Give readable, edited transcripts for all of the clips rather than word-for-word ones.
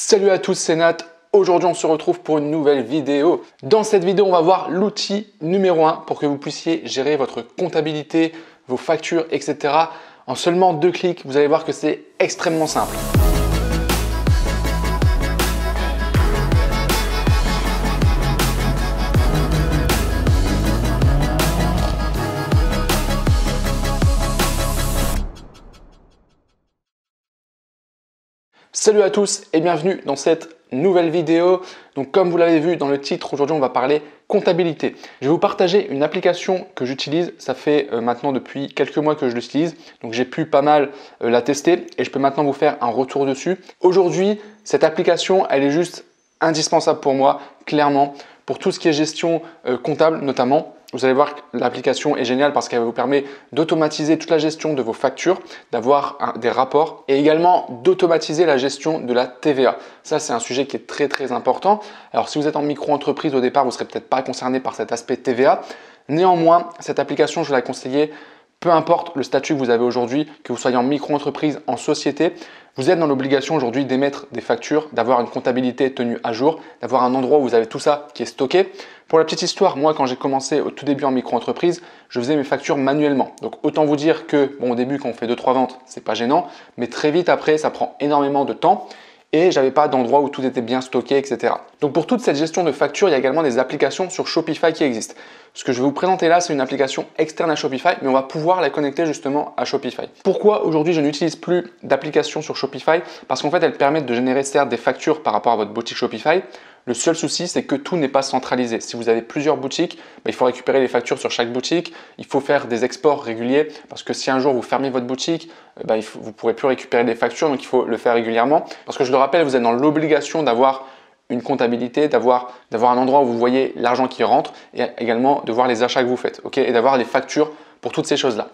Salut à tous, c'est Nat. Aujourd'hui, on se retrouve pour une nouvelle vidéo. Dans cette vidéo, on va voir l'outil numéro 1 pour que vous puissiez gérer votre comptabilité, vos factures, etc. En seulement 2 clics. Vous allez voir que c'est extrêmement simple. Salut à tous et bienvenue dans cette nouvelle vidéo. Donc comme vous l'avez vu dans le titre, aujourd'hui on va parler comptabilité. Je vais vous partager une application que j'utilise. Ça fait maintenant depuis quelques mois que je l'utilise. Donc j'ai pu pas mal la tester et je peux maintenant vous faire un retour dessus. Aujourd'hui, cette application, elle est juste indispensable pour moi, clairement, pour tout ce qui est gestion comptable notamment. Vous allez voir que l'application est géniale parce qu'elle vous permet d'automatiser toute la gestion de vos factures, d'avoir des rapports et également d'automatiser la gestion de la TVA. Ça, c'est un sujet qui est très important. Alors, si vous êtes en micro-entreprise au départ, vous ne serez peut-être pas concerné par cet aspect TVA. Néanmoins, cette application, je vais la conseiller. Peu importe le statut que vous avez aujourd'hui, que vous soyez en micro-entreprise, en société, vous êtes dans l'obligation aujourd'hui d'émettre des factures, d'avoir une comptabilité tenue à jour, d'avoir un endroit où vous avez tout ça qui est stocké. Pour la petite histoire, moi quand j'ai commencé au tout début en micro-entreprise, je faisais mes factures manuellement. Donc autant vous dire que au début quand on fait 2-3 ventes, c'est pas gênant, mais très vite après, ça prend énormément de temps. Et j'avais pas d'endroit où tout était bien stocké, etc. Donc pour toute cette gestion de factures, il y a également des applications sur Shopify qui existent. Ce que je vais vous présenter là, c'est une application externe à Shopify, mais on va pouvoir la connecter justement à Shopify. Pourquoi aujourd'hui je n'utilise plus d'application sur Shopify? Parce qu'en fait, elles permettent de générer certes des factures par rapport à votre boutique Shopify. Le seul souci, c'est que tout n'est pas centralisé. Si vous avez plusieurs boutiques, il faut récupérer les factures sur chaque boutique. Il faut faire des exports réguliers parce que si un jour vous fermez votre boutique, vous ne pourrez plus récupérer les factures, donc il faut le faire régulièrement. Parce que je le rappelle, vous êtes dans l'obligation d'avoir une comptabilité, d'avoir un endroit où vous voyez l'argent qui rentre et également de voir les achats que vous faites, et d'avoir les factures pour toutes ces choses-là.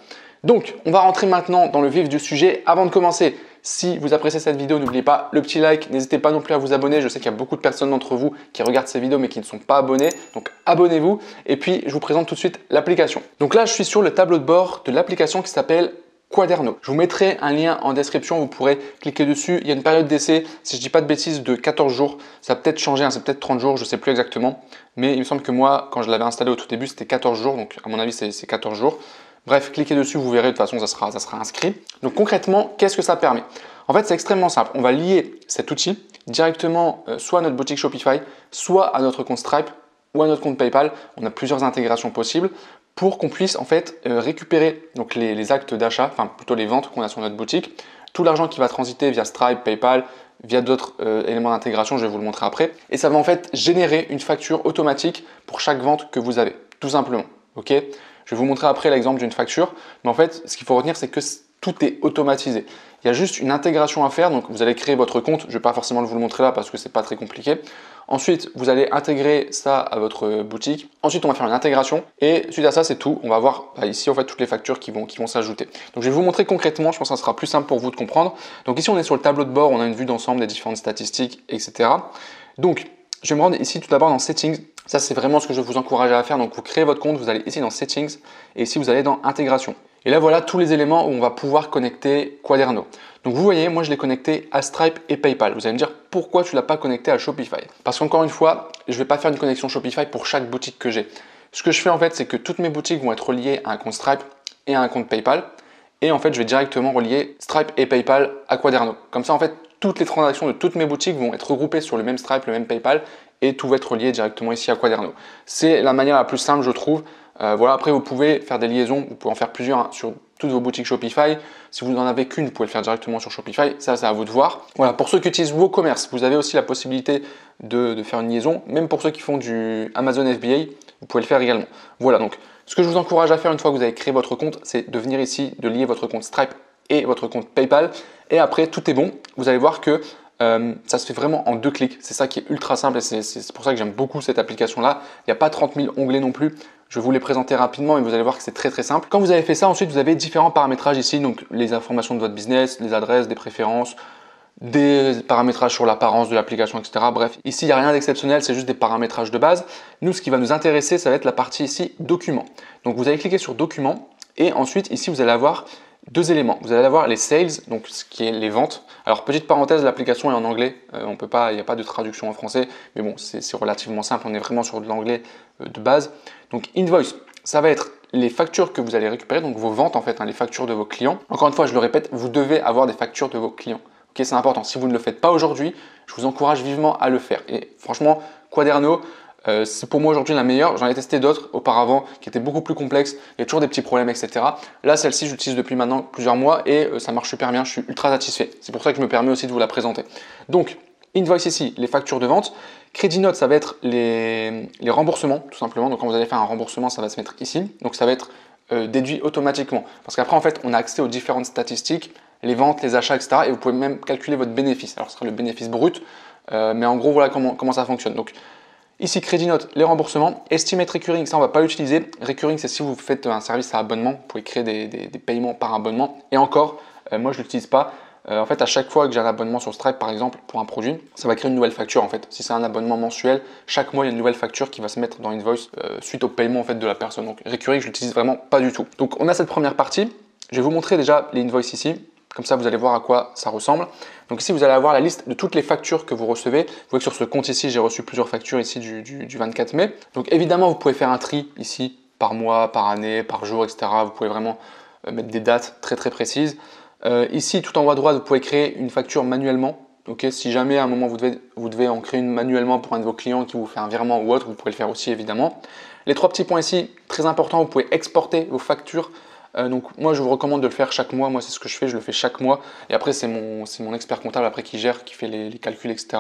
Donc, on va rentrer maintenant dans le vif du sujet. Avant de commencer, si vous appréciez cette vidéo, n'oubliez pas le petit like. N'hésitez pas non plus à vous abonner. Je sais qu'il y a beaucoup de personnes d'entre vous qui regardent ces vidéos mais qui ne sont pas abonnés. Donc, abonnez-vous. Et puis, je vous présente tout de suite l'application. Donc là, je suis sur le tableau de bord de l'application qui s'appelle Quaderno. Je vous mettrai un lien en description, vous pourrez cliquer dessus. Il y a une période d'essai, si je ne dis pas de bêtises, de 14 jours. Ça a peut-être changé, c'est peut-être 30 jours, je ne sais plus exactement. Mais il me semble que moi, quand je l'avais installé au tout début, c'était 14 jours. Donc à mon avis, c'est 14 jours. Bref, cliquez dessus, vous verrez, de toute façon, ça sera inscrit. Donc concrètement, qu'est-ce que ça permet? En fait, c'est extrêmement simple. On va lier cet outil directement soit à notre boutique Shopify, soit à notre compte Stripe ou à notre compte PayPal. On a plusieurs intégrations possibles pour qu'on puisse en fait récupérer donc les actes d'achat, enfin plutôt les ventes qu'on a sur notre boutique, tout l'argent qui va transiter via Stripe, PayPal, via d'autres éléments d'intégration, je vais vous le montrer après. Et ça va en fait générer une facture automatique pour chaque vente que vous avez, tout simplement. Ok? Je vais vous montrer après l'exemple d'une facture, mais en fait, ce qu'il faut retenir, c'est que tout est automatisé. Il y a juste une intégration à faire, donc vous allez créer votre compte. Je ne vais pas forcément vous le montrer là parce que ce n'est pas très compliqué. Ensuite, vous allez intégrer ça à votre boutique. Ensuite, on va faire une intégration et suite à ça, c'est tout. On va voir ici en fait toutes les factures qui vont s'ajouter. Donc, je vais vous montrer concrètement. Je pense que ça sera plus simple pour vous de comprendre. Donc ici, on est sur le tableau de bord. On a une vue d'ensemble des différentes statistiques, etc. Donc, je vais me rendre ici tout d'abord dans Settings. Ça, c'est vraiment ce que je vous encourage à faire. Donc, vous créez votre compte, vous allez ici dans Settings et ici, vous allez dans Intégration. Et là, voilà tous les éléments où on va pouvoir connecter Quaderno. Donc, vous voyez, moi, je l'ai connecté à Stripe et PayPal. Vous allez me dire, pourquoi tu ne l'as pas connecté à Shopify? Parce qu'encore une fois, je ne vais pas faire une connexion Shopify pour chaque boutique que j'ai. Ce que je fais, en fait, c'est que toutes mes boutiques vont être reliées à un compte Stripe et à un compte PayPal. Et en fait, je vais directement relier Stripe et PayPal à Quaderno. Comme ça, en fait, toutes les transactions de toutes mes boutiques vont être regroupées sur le même Stripe, le même PayPal et tout va être relié directement ici à Quaderno. C'est la manière la plus simple, je trouve. Voilà, après, vous pouvez faire des liaisons, vous pouvez en faire plusieurs sur toutes vos boutiques Shopify. Si vous n'en avez qu'une, vous pouvez le faire directement sur Shopify. Ça, c'est à vous de voir. Voilà, pour ceux qui utilisent WooCommerce, vous avez aussi la possibilité de faire une liaison. Même pour ceux qui font du Amazon FBA, vous pouvez le faire également. Voilà, donc ce que je vous encourage à faire une fois que vous avez créé votre compte, c'est de venir ici, de lier votre compte Stripe et votre compte PayPal. Et après, tout est bon. Vous allez voir que ça se fait vraiment en 2 clics. C'est ça qui est ultra simple et c'est pour ça que j'aime beaucoup cette application-là. Il n'y a pas 30 000 onglets non plus. Je vais vous les présenter rapidement et vous allez voir que c'est très simple. Quand vous avez fait ça, ensuite, vous avez différents paramétrages ici. Donc, les informations de votre business, les adresses, des préférences, des paramétrages sur l'apparence de l'application, etc. Bref, ici, il n'y a rien d'exceptionnel, c'est juste des paramétrages de base. Nous, ce qui va nous intéresser, ça va être la partie ici, documents. Donc, vous allez cliquer sur documents et ensuite, ici, vous allez avoir deux éléments. Vous allez avoir les sales, donc ce qui est les ventes. Alors petite parenthèse, l'application est en anglais, on peut pas, il n'y a pas de traduction en français, mais bon, c'est relativement simple, on est vraiment sur de l'anglais de base. Donc invoice, ça va être les factures que vous allez récupérer, donc vos ventes en fait, les factures de vos clients. Encore une fois, je le répète, vous devez avoir des factures de vos clients. Ok, c'est important. Si vous ne le faites pas aujourd'hui, je vous encourage vivement à le faire. Et franchement, Quaderno, c'est pour moi aujourd'hui la meilleure. J'en ai testé d'autres auparavant qui étaient beaucoup plus complexes. Il y a toujours des petits problèmes, etc. Là, celle-ci, j'utilise depuis maintenant plusieurs mois et ça marche super bien. Je suis ultra satisfait. C'est pour ça que je me permets aussi de vous la présenter. Donc, invoice ici, les factures de vente. Crédit note, ça va être les remboursements, tout simplement. Donc, quand vous allez faire un remboursement, ça va se mettre ici. Donc, ça va être déduit automatiquement. Parce qu'après, en fait, on a accès aux différentes statistiques, les ventes, les achats, etc. Et vous pouvez même calculer votre bénéfice. Alors, ce sera le bénéfice brut. Mais en gros, voilà comment ça fonctionne. Donc, ici, crédit note, les remboursements. Estimate recurring, ça on ne va pas l'utiliser. Recurring, c'est si vous faites un service à abonnement, vous pouvez créer des paiements par abonnement. Et encore, moi je ne l'utilise pas. En fait, à chaque fois que j'ai un abonnement sur Stripe, par exemple, pour un produit, ça va créer une nouvelle facture en fait. Si c'est un abonnement mensuel, chaque mois il y a une nouvelle facture qui va se mettre dans Invoice suite au paiement en fait de la personne. Donc recurring, je l'utilise vraiment pas du tout. Donc on a cette première partie. Je vais vous montrer déjà les invoices ici. Comme ça, vous allez voir à quoi ça ressemble. Donc ici, vous allez avoir la liste de toutes les factures que vous recevez. Vous voyez que sur ce compte ici, j'ai reçu plusieurs factures ici du 24 mai. Donc évidemment, vous pouvez faire un tri ici par mois, par année, par jour, etc. Vous pouvez vraiment mettre des dates très précises. Ici, tout en haut à droite, vous pouvez créer une facture manuellement. Okay, si jamais à un moment vous devez en créer une manuellement pour un de vos clients qui vous fait un virement ou autre, vous pouvez le faire aussi évidemment. Les trois petits points ici, très important, vous pouvez exporter vos factures. Donc moi je vous recommande de le faire chaque mois, moi c'est ce que je fais, je le fais chaque mois et après c'est mon expert comptable après qui gère, qui fait les calculs, etc.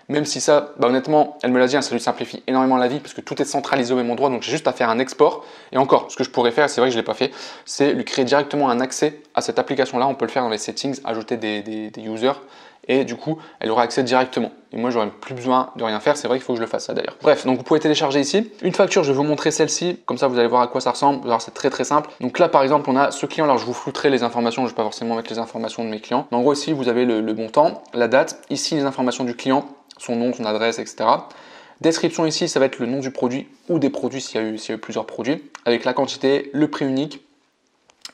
Même si ça, honnêtement, elle me l'a dit, ça lui simplifie énormément la vie parce que tout est centralisé au même endroit, donc j'ai juste à faire un export. Et encore, ce que je pourrais faire, c'est vrai que je ne l'ai pas fait, c'est lui créer directement un accès à cette application-là. On peut le faire dans les settings, ajouter des users et du coup, elle aura accès directement. Et moi, j'aurais plus besoin de rien faire. C'est vrai qu'il faut que je le fasse ça d'ailleurs. Bref, donc vous pouvez télécharger ici. Une facture, je vais vous montrer celle-ci. Comme ça, vous allez voir à quoi ça ressemble. Alors, c'est très simple. Donc là, par exemple, on a ce client. Alors, je vous flouterai les informations. Je ne vais pas forcément mettre les informations de mes clients. Mais en gros, ici, vous avez le montant, la date. Ici, les informations du client, son nom, son adresse, etc. Description ici, ça va être le nom du produit ou des produits s'il y a eu plusieurs produits. Avec la quantité, le prix unique.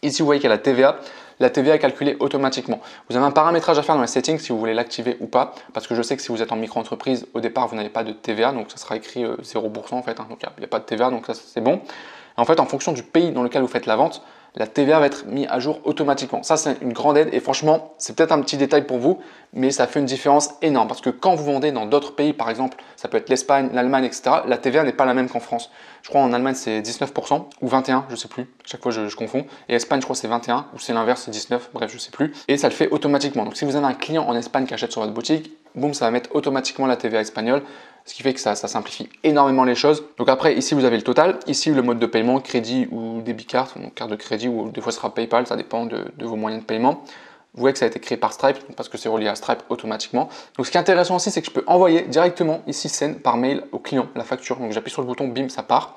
Ici, vous voyez qu'il y a la TVA. La TVA est calculée automatiquement. Vous avez un paramétrage à faire dans les settings si vous voulez l'activer ou pas, parce que je sais que si vous êtes en micro-entreprise, au départ, vous n'avez pas de TVA, donc ça sera écrit 0% en fait, donc il n'y a pas de TVA, donc ça c'est bon. Et en fait, en fonction du pays dans lequel vous faites la vente, la TVA va être mise à jour automatiquement. Ça, c'est une grande aide et franchement, c'est peut-être un petit détail pour vous, mais ça fait une différence énorme parce que quand vous vendez dans d'autres pays, par exemple, ça peut être l'Espagne, l'Allemagne, etc., la TVA n'est pas la même qu'en France. Je crois en Allemagne, c'est 19% ou 21%, je ne sais plus. À chaque fois, je confonds. Et Espagne, je crois, c'est 21% ou c'est l'inverse, c'est 19%, bref, je ne sais plus. Et ça le fait automatiquement. Donc, si vous avez un client en Espagne qui achète sur votre boutique, boum, ça va mettre automatiquement la TVA espagnole. Ce qui fait que ça simplifie énormément les choses. Donc après, ici, vous avez le total. Ici, le mode de paiement, crédit ou débit carte, donc carte de crédit ou des fois ce sera PayPal, ça dépend de vos moyens de paiement. Vous voyez que ça a été créé par Stripe, parce que c'est relié à Stripe automatiquement. Donc ce qui est intéressant aussi, c'est que je peux envoyer directement ici send par mail au client la facture. Donc j'appuie sur le bouton, bim, ça part.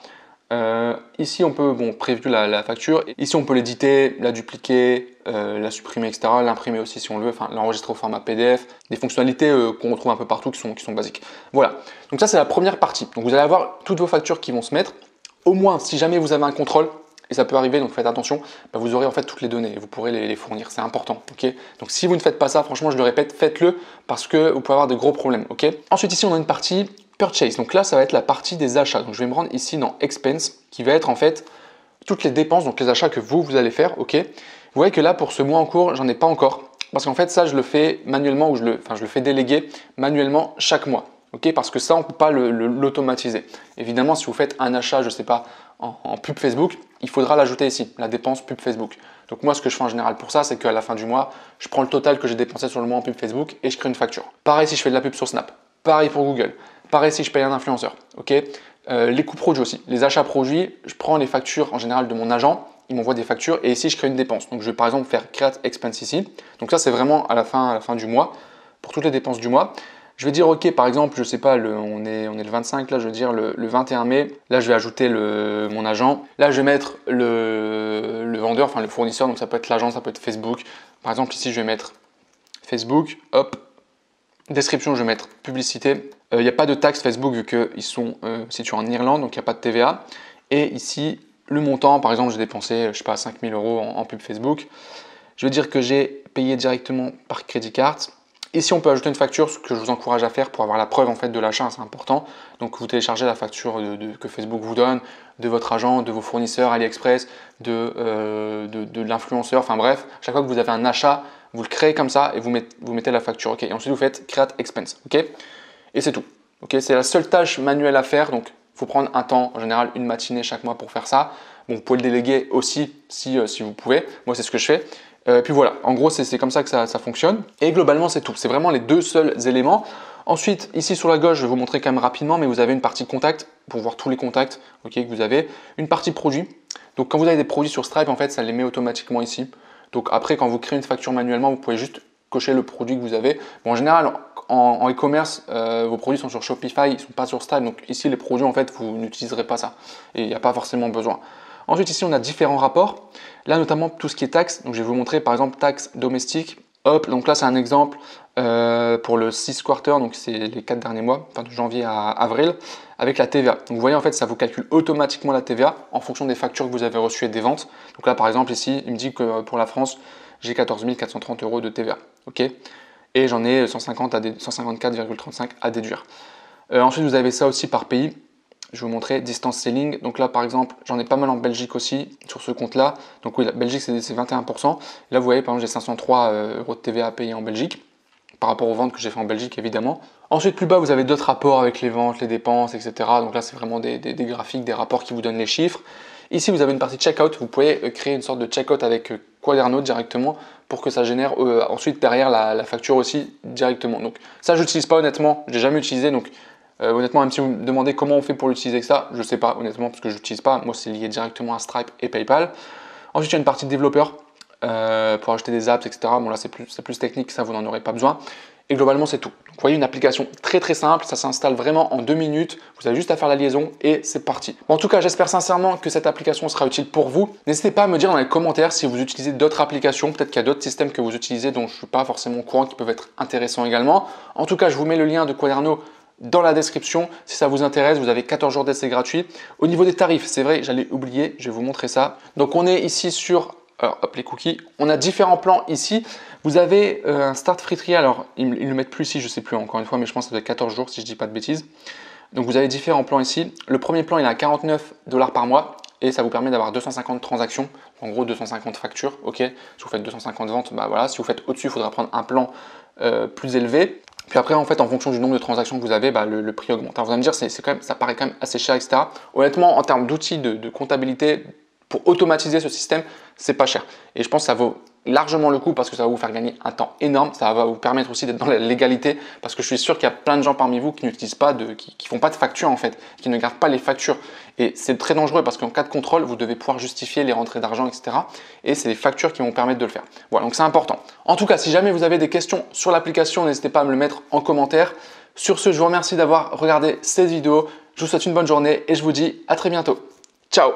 Ici, on peut prévu la facture. Ici, on peut l'éditer, la dupliquer, la supprimer, etc. L'imprimer aussi si on le veut, enfin l'enregistrer au format PDF. Des fonctionnalités qu'on retrouve un peu partout qui sont basiques. Voilà. Donc ça, c'est la première partie. Donc vous allez avoir toutes vos factures qui vont se mettre. Au moins, si jamais vous avez un contrôle, et ça peut arriver, donc faites attention, vous aurez en fait toutes les données et vous pourrez les fournir. C'est important. Okay, donc si vous ne faites pas ça, franchement, je le répète, faites-le parce que vous pouvez avoir de gros problèmes. Okay. Ensuite, ici, on a une partie Purchase, donc là ça va être la partie des achats. Donc je vais me rendre ici dans Expense, qui va être en fait toutes les dépenses, donc les achats que vous allez faire, ok. Vous voyez que là pour ce mois en cours, j'en ai pas encore, parce qu'en fait ça je le fais manuellement ou je le fais déléguer manuellement chaque mois, ok, parce que ça on peut pas l'automatiser. Évidemment si vous faites un achat, je sais pas, en pub Facebook, il faudra l'ajouter ici, la dépense pub Facebook. Donc moi ce que je fais en général pour ça, c'est qu'à la fin du mois, je prends le total que j'ai dépensé sur le mois en pub Facebook et je crée une facture. Pareil si je fais de la pub sur Snap, pareil pour Google. Pareil si je paye un influenceur, ok. Les coûts produits aussi, les achats produits, je prends les factures en général de mon agent, il m'envoie des factures et ici je crée une dépense. Donc je vais par exemple faire Create Expense ici. Donc ça c'est vraiment à la fin du mois, pour toutes les dépenses du mois. Je vais dire ok, par exemple, je sais pas, on est le 25, là je veux dire le 21 mai, là je vais ajouter mon agent. Là je vais mettre le vendeur, enfin le fournisseur, donc ça peut être l'agent, ça peut être Facebook. Par exemple ici je vais mettre Facebook, hop. Description, je vais mettre publicité. Il n'y a pas de taxe Facebook vu qu'ils sont situés en Irlande, donc il n'y a pas de TVA. Et ici, le montant, par exemple, j'ai dépensé, je sais pas, 5 000 € en pub Facebook. Je vais dire que j'ai payé directement par crédit card. Ici, on peut ajouter une facture, ce que je vous encourage à faire pour avoir la preuve en fait de l'achat, c'est important. Donc, vous téléchargez la facture que Facebook vous donne, de votre agent, de vos fournisseurs, AliExpress, de l'influenceur, enfin bref. Chaque fois que vous avez un achat, vous le créez comme ça et vous mettez la facture. Okay, et ensuite, vous faites Create Expense. Okay, et c'est tout. Okay, c'est la seule tâche manuelle à faire. Donc, il faut prendre un temps, en général une matinée chaque mois pour faire ça. Bon, vous pouvez le déléguer aussi si vous pouvez. Moi, c'est ce que je fais. Puis voilà, en gros, c'est comme ça que ça fonctionne. Et globalement, c'est tout. C'est vraiment les deux seuls éléments. Ensuite, ici sur la gauche, je vais vous montrer quand même rapidement, mais vous avez une partie contact pour voir tous les contacts que vous avez. Une partie produit. Donc, quand vous avez des produits sur Stripe, en fait, ça les met automatiquement ici. Donc, après, quand vous créez une facture manuellement, vous pouvez juste cocher le produit que vous avez. Bon, en général, en e-commerce, vos produits sont sur Shopify, ils ne sont pas sur Stripe. Donc, ici, les produits, en fait, vous n'utiliserez pas ça. Et il n'y a pas forcément besoin. Ensuite, ici, on a différents rapports. Là, notamment, tout ce qui est taxes. Donc, je vais vous montrer, par exemple, taxes domestiques. Hop, donc là, c'est un exemple pour le 6 quarter, donc c'est les 4 derniers mois, enfin de janvier à avril, avec la TVA. Donc, vous voyez, en fait, ça vous calcule automatiquement la TVA en fonction des factures que vous avez reçues et des ventes. Donc là, par exemple, ici, il me dit que pour la France, j'ai 14 430 € de TVA. OK, et j'en ai 154,35 à déduire. Ensuite, vous avez ça aussi par pays. Je vais vous montrer distance selling. Donc là, par exemple, j'en ai pas mal en Belgique aussi sur ce compte-là. Donc oui, la Belgique, c'est 21%. Là, vous voyez, par exemple, j'ai 503 € de TVA à payer en Belgique par rapport aux ventes que j'ai fait en Belgique, évidemment. Ensuite, plus bas, vous avez d'autres rapports avec les ventes, les dépenses, etc. Donc là, c'est vraiment des graphiques, des rapports qui vous donnent les chiffres. Ici, vous avez une partie checkout. Vous pouvez créer une sorte de checkout avec Quaderno directement pour que ça génère ensuite derrière la facture aussi directement. Donc ça, je n'utilise pas honnêtement. Je n'ai jamais utilisé. Donc honnêtement, même si vous me demandez comment on fait pour l'utiliser avec ça, je ne sais pas honnêtement parce que je n'utilise pas. Moi, c'est lié directement à Stripe et PayPal. Ensuite, il y a une partie de développeur pour ajouter des apps, etc. Bon, là, c'est plus technique, ça, vous n'en aurez pas besoin. Et globalement, c'est tout. Donc, vous voyez, une application très très simple, ça s'installe vraiment en 2 minutes. Vous avez juste à faire la liaison et c'est parti. Bon, en tout cas, j'espère sincèrement que cette application sera utile pour vous. N'hésitez pas à me dire dans les commentaires si vous utilisez d'autres applications. Peut-être qu'il y a d'autres systèmes que vous utilisez dont je ne suis pas forcément au courant qui peuvent être intéressants également. En tout cas, je vous mets le lien de Quaderno dans la description. Si ça vous intéresse, vous avez 14 jours d'essai gratuit. Au niveau des tarifs, c'est vrai, j'allais oublier, je vais vous montrer ça. Donc, on est ici sur... Alors, hop, les cookies. On a différents plans ici. Vous avez un start free trial. Alors, ils ne le mettent plus ici, je ne sais plus encore une fois, mais je pense que ça doit être 14 jours si je ne dis pas de bêtises. Donc, vous avez différents plans ici. Le premier plan, il est à 49 $ par mois et ça vous permet d'avoir 250 transactions. En gros, 250 factures. OK. Si vous faites 250 ventes, bah voilà. Si vous faites au-dessus, il faudra prendre un plan plus élevé. Puis après, en fait, en fonction du nombre de transactions que vous avez, bah, le prix augmente. Alors, vous allez me dire, ça paraît quand même assez cher, etc. Honnêtement, en termes d'outils de comptabilité, pour automatiser ce système, c'est pas cher. Et je pense que ça vaut largement le coup parce que ça va vous faire gagner un temps énorme. Ça va vous permettre aussi d'être dans la légalité parce que je suis sûr qu'il y a plein de gens parmi vous qui n'utilisent pas, qui font pas de facture en fait, qui ne gardent pas les factures. Et c'est très dangereux parce qu'en cas de contrôle, vous devez pouvoir justifier les rentrées d'argent, etc. Et c'est les factures qui vont permettre de le faire. Voilà, donc c'est important. En tout cas, si jamais vous avez des questions sur l'application, n'hésitez pas à me le mettre en commentaire. Sur ce, je vous remercie d'avoir regardé cette vidéo. Je vous souhaite une bonne journée et je vous dis à très bientôt. Ciao!